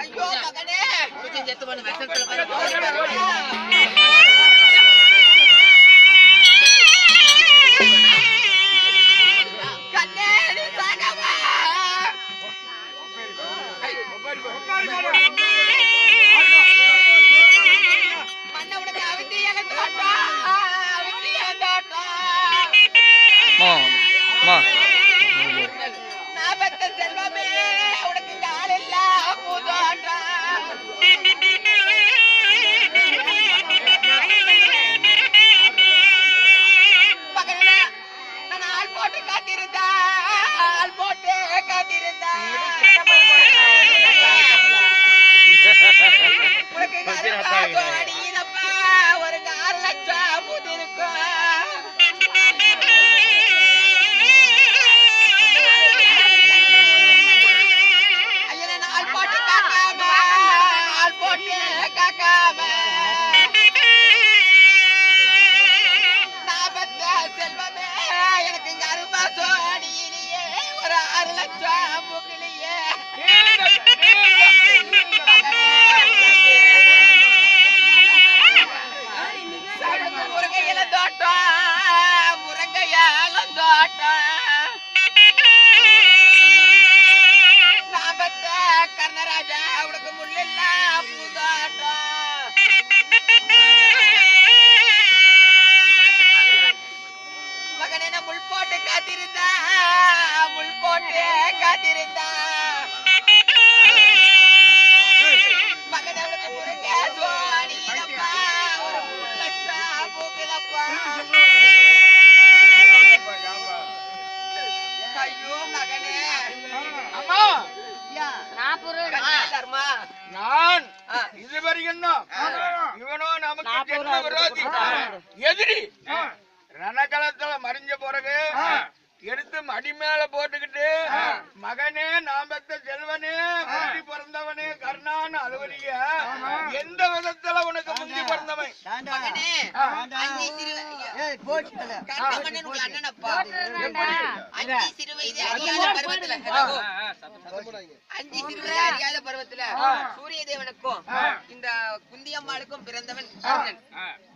ஐயோ மகனே செத்து பண்ண மெசேஜ் செல்வமே உனக்கு யார் எல்லாம் பூதோட்டா மகனே நான் ஆள் போட்டு காத்திருந்தா ஆள் போட்டு காத்திருந்தா உனக்கு அடியப்பா ஒரு 6 லட்சம் பூத்து இருக்கும் செல்வமே எனக்கு இங்க அருபாசோடியிலேயே ஒரு 6 லட்சம் புகழியே முருங்கையில தோட்டம் முருங்கையாலம் தோட்டம் நாபத்த கர்ணராஜா உனக்கு முள்ளெல்லாம் பூதோட்டம் மகனே முள் போட்டு காத்திருந்தா முள் போட்டு காத்திருந்தா மகனே உனக்கு முருங்க சோடியிலப்பா ஒரு 3 லட்சம் பூக்குதப்பா ஐயோ மகனே அம்மா தர்மா நான் இதுவரைக்கும் இவனோ நமக்கு ஜென்ம விரோதி எதிரி ரணகளத்துல மறைஞ்ச பிறகு எடுத்து மடி மேல போட்டுக்கிட்டு மகனே நாமத்த செல்வனே முந்தி பிறந்தவனே கர்ணான்னு அலுவலிய எந்த விதத்துல உனக்கு முந்தி பிறந்தவன் மகனே அண்ணனப்பா 5 சிறு வயது அறியாத பருவத்துல சூரிய தேவனுக்கும் இந்த குந்தியம்மாளுக்கும் பிறந்தவன் கர்ணன்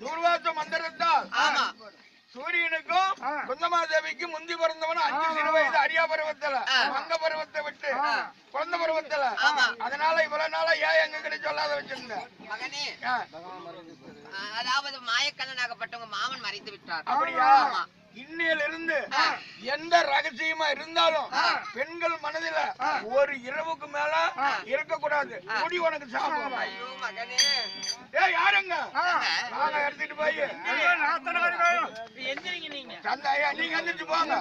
தூர்வாச மந்திரத்தால் ஆமா சூரியனுக்கும் குந்தமாதேவிக்கும் முந்தி பிறந்தவன் 5 சிறு வயது அரியா பருவத்துல மங்க பருவத்தை விட்டு குழந்தை பருவத்துல அதனால இவ்வளவு நாளா ஏன் எங்க கிட்ட சொல்லாத வச்சிருந்த மகனே அதாவது மாயக்கண்ணனாகப்பட்டவங்க மாமன் மறைத்து விட்டார் அப்படியா இன்னையில இருந்து எந்த ரகசியமா இருந்தாலும் பெண்கள் மனதில ஒரு இரவுக்கு மேல இருக்கக்கூடாது முடி உனக்கு சாப்பிடும் ஐயோ மகனே யாருங்க நாங்க எடுத்துட்டு போய் நீங்க எந்திரிச்சு போங்க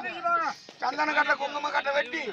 சந்தன கட்ட குங்கும கட்ட வெட்டி